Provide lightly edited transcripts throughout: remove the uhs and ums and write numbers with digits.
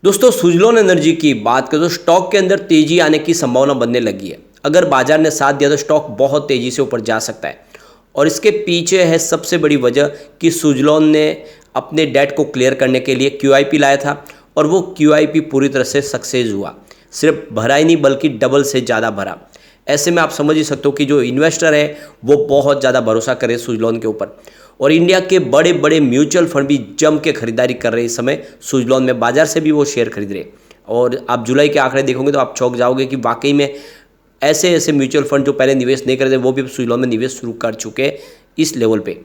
दोस्तों सुजलॉन एनर्जी की बात करें तो स्टॉक के अंदर तेजी आने की संभावना बनने लगी है। अगर बाजार ने साथ दिया तो स्टॉक बहुत तेजी से ऊपर जा सकता है और इसके पीछे है सबसे बड़ी वजह कि सुजलॉन ने अपने डेट को क्लियर करने के लिए क्यूआईपी लाया था और वो क्यूआईपी पूरी तरह से सक्सेस हुआ। सिर्फ भरा ही नहीं बल्कि डबल से ज़्यादा भरा। ऐसे में आप समझ ही सकते हो कि जो इन्वेस्टर है वो बहुत ज़्यादा भरोसा करे सुजलॉन के ऊपर और इंडिया के बड़े बड़े म्यूचुअल फंड भी जम के खरीदारी कर रहे हैं इस समय सुजलॉन में। बाजार से भी वो शेयर खरीद रहे हैं और आप जुलाई के आंकड़े देखोगे तो आप चौंक जाओगे कि वाकई में ऐसे ऐसे म्यूचुअल फंड जो पहले निवेश नहीं करते वो भी सुजलॉन में निवेश शुरू कर चुके हैं इस लेवल पे।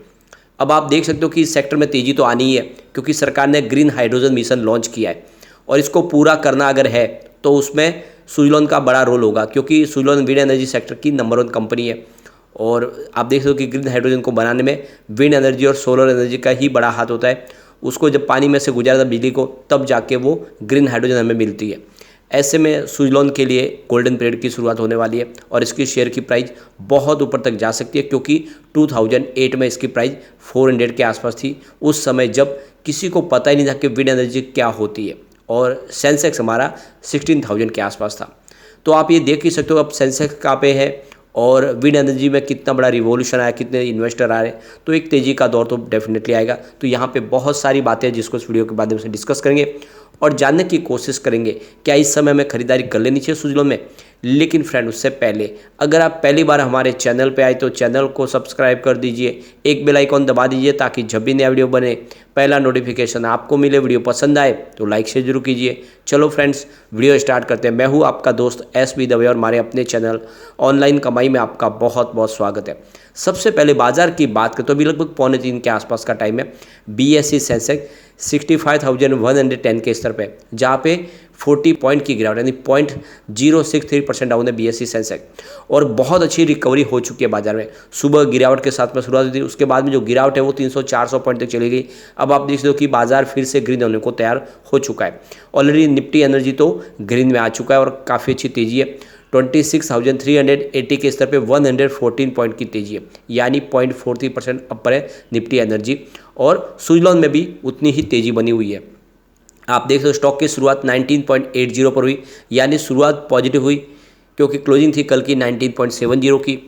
अब आप देख सकते हो कि इस सेक्टर में तेजी तो आनी ही है क्योंकि सरकार ने ग्रीन हाइड्रोजन मिशन लॉन्च किया है और इसको पूरा करना अगर है तो उसमें सुजलॉन का बड़ा रोल होगा क्योंकि सुजलॉन विंड एनर्जी सेक्टर की नंबर 1 कंपनी है और आप देख सकते हो कि ग्रीन हाइड्रोजन को बनाने में विंड एनर्जी और सोलर एनर्जी का ही बड़ा हाथ होता है। उसको जब पानी में से गुजारा बिजली को तब जाके वो ग्रीन हाइड्रोजन हमें मिलती है। ऐसे में सुजलॉन के लिए गोल्डन पीरियड की शुरुआत होने वाली है और इसकी शेयर की प्राइस बहुत ऊपर तक जा सकती है क्योंकि 2008 में इसकी प्राइस 400 के आसपास थी, उस समय जब किसी को पता ही नहीं था कि विंड एनर्जी क्या होती है और सेंसेक्स हमारा 16,000 के आसपास था। तो आप ये देख ही सकते हो अब सेंसेक्स कहाँ पे है और विंड एनर्जी में कितना बड़ा रिवॉल्यूशन आया, कितने इन्वेस्टर आ रहे हैं, तो एक तेज़ी का दौर तो डेफिनेटली आएगा। तो यहाँ पे बहुत सारी बातें हैं जिसको इस वीडियो के माध्यम से डिस्कस करेंगे और जानने की कोशिश करेंगे क्या इस समय हमें खरीदारी कर लेनी चाहिए सुजलॉन में। लेकिन फ्रेंड उससे पहले अगर आप पहली बार हमारे चैनल पे आए तो चैनल को सब्सक्राइब कर दीजिए, एक बेल आइकॉन दबा दीजिए ताकि जब भी नया वीडियो बने पहला नोटिफिकेशन आपको मिले। वीडियो पसंद आए तो लाइक शेयर जरूर कीजिए। चलो फ्रेंड्स वीडियो स्टार्ट करते हैं। मैं हूँ आपका दोस्त एस.बी. दवे और हमारे अपने चैनल ऑनलाइन कमाई में आपका बहुत बहुत स्वागत है। सबसे पहले बाजार की बात करें तो अभी लगभग 2:45 के आसपास का टाइम है। BSE सेंसेक्स 65,110 के स्तर पे जहाँ पे 40 पॉइंट की गिरावट यानी 0.063% डाउन है BSE सेंसेक्स और बहुत अच्छी रिकवरी हो चुकी है बाजार में। सुबह गिरावट के साथ में शुरुआत हुई थी, उसके बाद में जो गिरावट है वो 300-400 पॉइंट तक चली गई। अब आप देख सकते हो कि बाजार फिर से ग्रीन होने को तैयार हो चुका है। ऑलरेडी निफ्टी एनर्जी तो ग्रीन में आ चुका है और काफ़ी अच्छी तेजी है। 26,380 के स्तर पे 114 पॉइंट की तेजी है यानी 0.43% अपर है निफ्टी एनर्जी और सुजलॉन में भी उतनी ही तेजी बनी हुई है। आप देख सकते हो स्टॉक की शुरुआत 19.80 पर हुई यानी शुरुआत पॉजिटिव हुई क्योंकि क्लोजिंग थी कल की 19.70 की।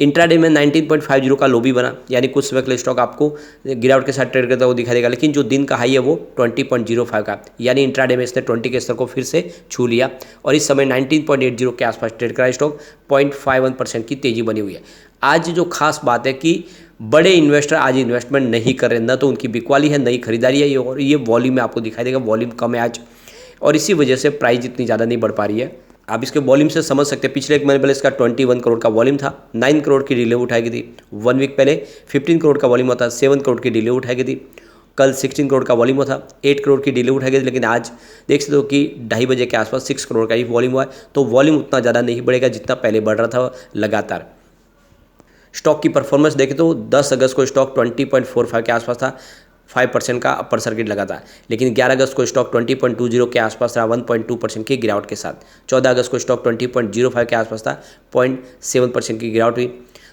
इंट्राडे में 19.50 का लो भी बना यानी कुछ समय के लिए स्टॉक आपको गिरावट के साथ ट्रेड करता हुआ दिखाई देगा, लेकिन जो दिन का हाई है वो 20.05 का यानी इंट्राडे में इसने 20 के स्तर को फिर से छू लिया और इस समय 19.80 के आसपास ट्रेड करा स्टॉक। 0.51% की तेजी बनी हुई है। आज जो खास बात है कि बड़े इन्वेस्टर आज इन्वेस्टमेंट नहीं कर रहे, न तो उनकी बिकवाली है नई खरीदारी है और ये वॉल्यूम में आपको दिखाई देगा, वॉल्यूम कम है आज और इसी वजह से प्राइस इतनी ज़्यादा नहीं बढ़ पा रही है। आप इसके वॉल्यूम से समझ सकते हैं। पिछले एक महीने पहले इसका 21 करोड़ का वॉल्यूम था, 9 करोड़ की डिले उठाई गई थी। 1 वीक पहले 15 करोड़ का वॉल्यूम होता, 7 करोड़ की डिले उठाई गई थी। कल 16 करोड़ का वॉल्यूम था, 8 करोड़ की डिले उठाई गई थी, लेकिन आज देख सकते हो कि 2:30 बजे के आसपास 6 करोड़ का ही वॉल्यूम हुआ है। तो वॉल्यूम उतना ज़्यादा नहीं बढ़ेगा जितना पहले बढ़ रहा था लगातार। स्टॉक की परफॉर्मेंस देखें तो 10 अगस्त को स्टॉक 20.45 के आसपास था, 5% का अपर सर्किट लगा था, लेकिन 11 अगस्त को स्टॉक 20.20 के आसपास था 1.2% की गिरावट के साथ। 14 अगस्त को स्टॉक 20.05 के आसपास था, 0.7% की गिरावट हुई।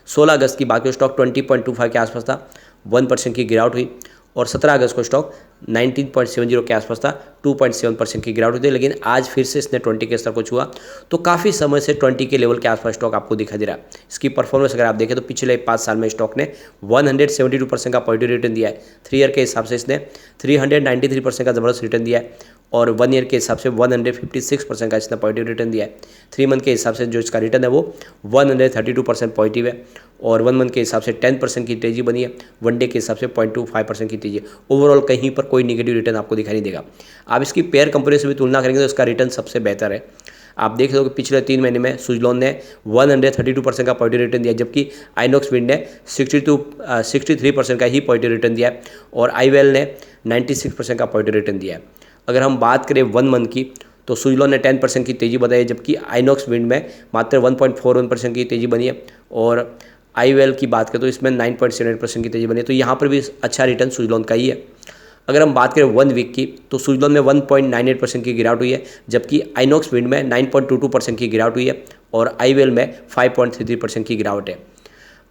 16 अगस्त की बात करें स्टॉक 20.25 के आसपास था, 1% की गिरावट हुई और 17 अगस्त को स्टॉक 19.70 के आसपास था, 2.7% की गिरावट हुई थी, लेकिन आज फिर से इसने 20 के स्तर को छुआ। तो काफ़ी समय से 20 के लेवल के आसपास स्टॉक आपको दिखाई दे रहा है। इसकी परफॉर्मेंस अगर आप देखें तो पिछले 5 साल में स्टॉक ने 172% का पॉजिटिव रिटर्न दिया है। 3 ईयर के हिसाब से इसने 393% का ज़बरदस्त रिटर्न दिया है और 1 ईयर के हिसाब से 156% का इसने पॉजिटिव रिटर्न दिया है। 3 मंथ के हिसाब से जो इसका रिटर्न है वो 132% पॉजिटिव है और 1 मंथ के हिसाब से 10% की तेजी बनी है। 1 डे के हिसाब से 0.25% की तेजी है। ओवरऑल कहीं पर कोई नेगेटिव रिटर्न आपको दिखाई नहीं देगा। आप इसकी पेयर कंपनी से भी तुलना करेंगे तो इसका रिटर्न सबसे बेहतर है। आप देख सकते हो कि पिछले 3 महीने में सुजलॉन ने 132% का पॉजिटिव रिटर्न दिया, जबकि आइनॉक्स विंड ने 63% का ही पॉजिटिव रिटर्न दिया है और आईवेल ने 96% का पॉजिटिव रिटर्न दिया है। अगर हम बात करें 1 मंथ की तो सुजलॉन ने 10% की तेजी बताई है, जबकि आइनॉक्स विंड में मात्र 1.41% की तेजी बनी है और आईवेल की बात करें तो इसमें 9.78% की तेजी बनी है। तो यहाँ पर भी अच्छा रिटर्न सुजलॉन का ही है। अगर हम बात करें 1 वीक की तो सुजलॉन में 1.98% की गिरावट हुई है, जबकि आइनॉक्स विंड में 9.22% की गिरावट हुई है और आईवेल में 5.33% की गिरावट है।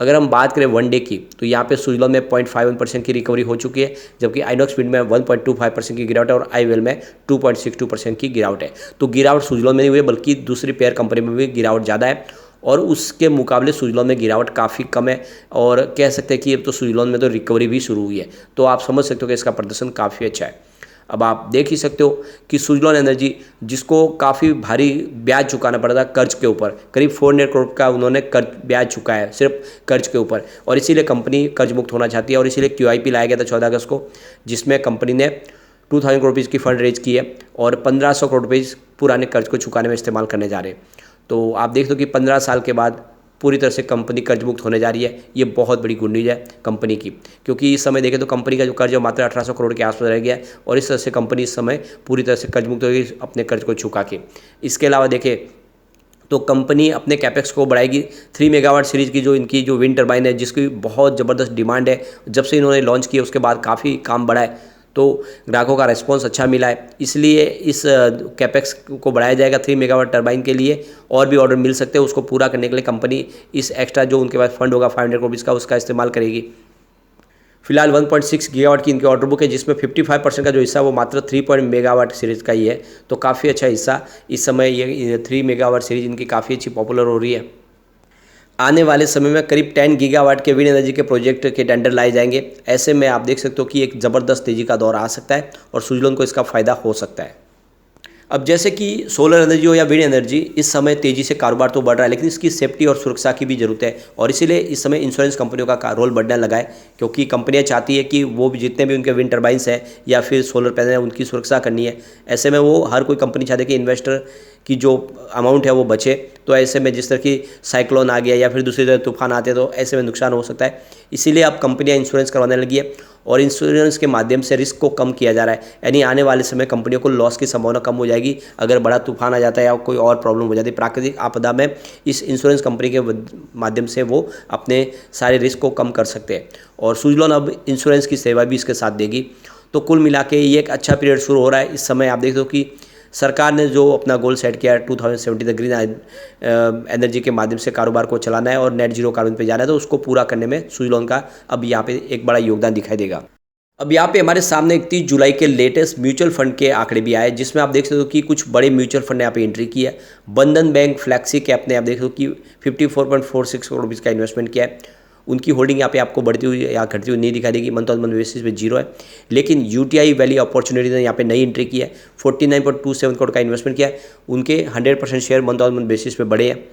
अगर हम बात करें वन डे की, तो यहाँ पे सुजलॉन में 0.51% की रिकवरी हो चुकी है, जबकि आइनॉक्स विंड में 1.25% की गिरावट है और आईवेल में 2.62% की गिरावट है। तो गिरावट सुजलॉन में नहीं हुई है, बल्कि दूसरी पेयर कंपनी में भी गिरावट ज़्यादा है और उसके मुकाबले सुजलॉन में गिरावट काफ़ी कम है। और कह सकते हैं कि अब तो सुजलॉन में तो रिकवरी भी शुरू हुई है, तो आप समझ सकते हो कि इसका प्रदर्शन काफ़ी अच्छा है। अब आप देख ही सकते हो कि सुजलॉन एनर्जी, जिसको काफ़ी भारी ब्याज चुकाना पड़ा था कर्ज के ऊपर, करीब 400 करोड़ का उन्होंने कर्ज ब्याज चुकाया है सिर्फ कर्ज के ऊपर, और इसीलिए कंपनी कर्ज मुक्त होना चाहती है और इसीलिए QIP लाया गया था 14 अगस्त को, जिसमें कंपनी ने 2000 करोड़ रुपीज़ की फंड रेज की है और 1500 करोड़ रुपीज़ पुराने कर्ज को चुकाने में इस्तेमाल करने जा रहे हैं। तो आप देख लो कि 15 साल के बाद पूरी तरह से कंपनी कर्ज मुक्त होने जा रही है। ये बहुत बड़ी गुड न्यूज़ है कंपनी की, क्योंकि इस समय देखें तो कंपनी का जो कर्ज है मात्र 1800 करोड़ के आसपास रह गया है और इस तरह से कंपनी इस समय पूरी तरह से कर्ज मुक्त होगी अपने कर्ज को चुका के। इसके अलावा देखें तो कंपनी अपने कैपेक्स को बढ़ाएगी। 3 मेगावाट सीरीज़ की जो इनकी जो विंड टर्बाइन है, जिसकी बहुत ज़बरदस्त डिमांड है, जब से इन्होंने लॉन्च किया उसके बाद काफ़ी काम बढ़ा है, तो ग्राहकों का रिस्पॉन्स अच्छा मिला है, इसलिए इस कैपेक्स को बढ़ाया जाएगा 3 मेगावाट टर्बाइन के लिए। और भी ऑर्डर मिल सकते हैं, उसको पूरा करने के लिए कंपनी इस एक्स्ट्रा जो उनके पास फंड होगा 500 करोड़ का, उसका इस्तेमाल करेगी। फिलहाल 1.6 गीगावाट की इनकी ऑर्डर बुक है, जिसमें 55% का जो हिस्सा वो मात्र 3 मेगावाट सीरीज़ का ही है, तो काफ़ी अच्छा हिस्सा इस समय ये 3 मेगावाट सीरीज इनकी काफ़ी अच्छी पॉपुलर हो रही है। आने वाले समय में करीब 10 गीगावाट के विंड एनर्जी के प्रोजेक्ट के टेंडर लाए जाएंगे। ऐसे में आप देख सकते हो कि एक ज़बरदस्त तेज़ी का दौर आ सकता है और सुजलॉन को इसका फ़ायदा हो सकता है। अब जैसे कि सोलर एनर्जी हो या विंड एनर्जी, इस समय तेज़ी से कारोबार तो बढ़ रहा है, लेकिन इसकी सेफ्टी और सुरक्षा की भी ज़रूरत है और इसीलिए इस समय इंश्योरेंस कंपनियों का रोल बढ़ने लगा है, क्योंकि कंपनियां चाहती है कि वो भी जितने भी उनके विंड टर्बाइंस हैं या फिर सोलर पैनल है उनकी सुरक्षा करनी है। ऐसे में वो हर कोई कंपनी चाहती है कि इन्वेस्टर की जो अमाउंट है वो बचे। तो ऐसे में जिस तरह की साइक्लोन आ गया या फिर दूसरी तरह तूफान आते हैं तो ऐसे में नुकसान हो सकता है, इसीलिए अब कंपनियां इंश्योरेंस करवाने लगी है और इंश्योरेंस के माध्यम से रिस्क को कम किया जा रहा है। यानी आने वाले समय कंपनियों को लॉस की संभावना कम हो जाएगी। अगर बड़ा तूफान आ जाता है या कोई और प्रॉब्लम हो जाती है प्राकृतिक आपदा में, इस इंश्योरेंस कंपनी के माध्यम से वो अपने सारे रिस्क को कम कर सकते हैं और सुजलॉन अब इंश्योरेंस की सेवा भी इसके साथ देगी। तो कुल मिला के ये एक अच्छा पीरियड शुरू हो रहा है। इस समय आप देख दो कि सरकार ने जो अपना गोल सेट किया है 2070 तक ग्रीन एनर्जी के माध्यम से कारोबार को चलाना है और नेट जीरो कार्बन पे जाना है, तो उसको पूरा करने में सुजलॉन का अब यहाँ पे एक बड़ा योगदान दिखाई देगा। अब यहाँ पे हमारे सामने 31 जुलाई के लेटेस्ट म्यूचुअल फंड के आंकड़े भी आए, जिसमें आप देख सकते हो कि कुछ बड़े म्यूचुअल फंड ने यहाँ पे एंट्री की है। बंधन बैंक फ्लैक्सी कैप ने आप देख सकते हो कि 54.46 करोड़ रुपीज़ का इन्वेस्टमेंट किया है। उनकी होल्डिंग यहाँ पे आपको बढ़ती हुई या घटती हुई नहीं दिखाई देगी, मंथ ऑन मंथ बेसिस पे जीरो है। लेकिन UTI वैली अपॉर्चुनिटी ने यहाँ पे नई एंट्री की है, 49.27 करोड़ का इन्वेस्टमेंट किया है। उनके 100% share month on month basis पे बढ़े हैं।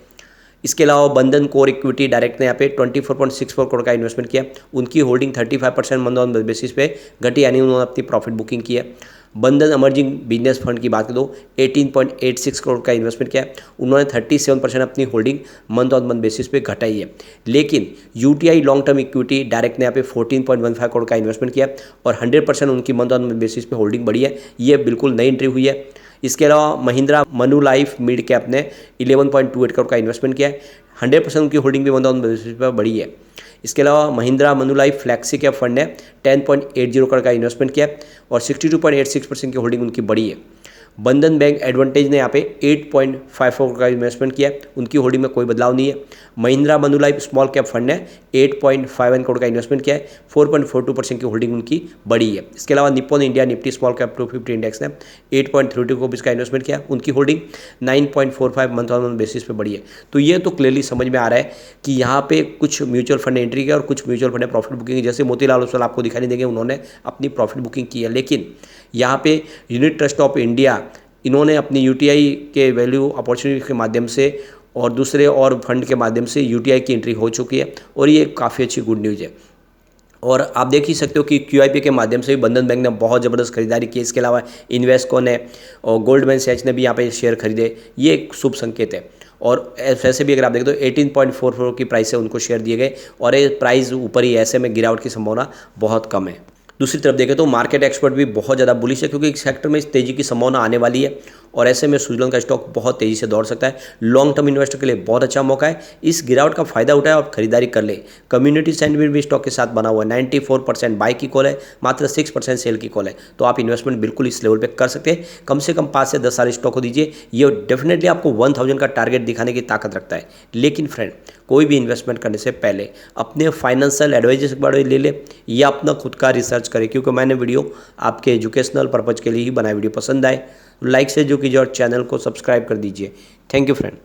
इसके अलावा बंधन कोर इक्विटी डायरेक्ट ने यहाँ पे 24.64 करोड़ का इन्वेस्टमेंट किया। उनकी होल्डिंग 35% मंथ ऑन बेसिस पे घटी, यानी उन्होंने अपनी प्रॉफिट बुकिंग की है। बंधन इमर्जिंग बिजनेस फंड की बात करो 18.86 करोड़ का इन्वेस्टमेंट किया है। उन्होंने 37% अपनी holding month on month basis पे घटाई है। लेकिन UTI long term equity direct ने यहाँ पे 14.15 करोड़ का इन्वेस्टमेंट किया और 100% उनकी मंथ ऑन मंथ बेसिस पे होल्डिंग बढ़ी है। ये बिल्कुल नई एंट्री हुई है। इसके अलावा महिंद्रा मनुलाइफ मिड कैप ने 11.28 करोड़ का इन्वेस्टमेंट किया है। 100% उनकी होल्डिंग भी मंथ ऑन बेसिस पर बढ़ी है। इसके अलावा Mahindra Manulife flexi cap fund ने 10.80 करोड़ का इन्वेस्टमेंट किया और 62.86% की होल्डिंग उनकी बढ़ी है। बंधन बैंक एडवांटेज ने यहाँ पे 8.54 करोड़ का इन्वेस्टमेंट किया, उनकी होल्डिंग में कोई बदलाव नहीं है। Mahindra Manulife small cap fund ने 8.51 करोड़ का इन्वेस्टमेंट किया है, 4.42% की होल्डिंग उनकी बढ़ी है। इसके अलावा Nippon India Nifty small cap 250 index ने 8.32 करोड़ का इन्वेस्टमेंट किया, उनकी holding 9.45 month on month basis पे बढ़ी है। तो ये तो क्लियरली समझ में आ रहा है कि यहाँ पे कुछ म्यूचुअल फंड ने एंट्री किया और कुछ म्यूचुअल फंड ने प्रॉफिट बुकिंग, जैसे मोतीलाल ओसवाल आपको दिखाई नहीं देंगे, उन्होंने अपनी प्रॉफिट बुकिंग की है। लेकिन यहाँ पे यूनिट ट्रस्ट ऑफ इंडिया, इन्होंने अपनी UTI के वैल्यू अपॉर्चुनिटी के माध्यम से और दूसरे और फंड के माध्यम से UTI की एंट्री हो चुकी है और ये काफ़ी अच्छी गुड न्यूज़ है। और आप देख ही सकते हो कि QIP के माध्यम से भी बंधन बैंक ने बहुत ज़बरदस्त खरीदारी की। इसके अलावा इन्वेस्को ने और गोल्डमैन सैच ने भी यहाँ पे शेयर खरीदे, ये एक शुभ संकेत है। और वैसे भी अगर आप देखें तो 18.44 की प्राइस से उनको शेयर दिए गए और ये प्राइस ऊपर ही, ऐसे में गिरावट की संभावना बहुत कम है। दूसरी तरफ देखें तो मार्केट एक्सपर्ट भी बहुत ज़्यादा बुलिश है, क्योंकि इस सेक्टर में इस तेज़ी की संभावना आने वाली है और ऐसे में सुजलॉन का स्टॉक बहुत तेज़ी से दौड़ सकता है। लॉन्ग टर्म इन्वेस्टर के लिए बहुत अच्छा मौका है, इस गिरावट का फायदा उठाए और खरीदारी कर ले। कम्युनिटी सेंटिमेंट भी स्टॉक के साथ बना हुआ है, 94% बाई की कॉल है, मात्र 6% सेल की कॉल है। तो आप इन्वेस्टमेंट बिल्कुल इस लेवल पर कर सकते हैं। कम से कम 5 से 10 साल स्टॉक को दीजिए, ये डेफिनेटली आपको 1000 का टारगेट दिखाने की ताकत रखता है। लेकिन फ्रेंड, कोई भी इन्वेस्टमेंट करने से पहले अपने फाइनेंशियल एडवाइजर से बड़े ले ले या अपना खुद का रिसर्च करें, क्योंकि मैंने वीडियो आपके एजुकेशनल पर्पज़ के लिए ही बनाई। वीडियो पसंद आए तो लाइक से जो कीजिए और चैनल को सब्सक्राइब कर दीजिए। Thank you friend.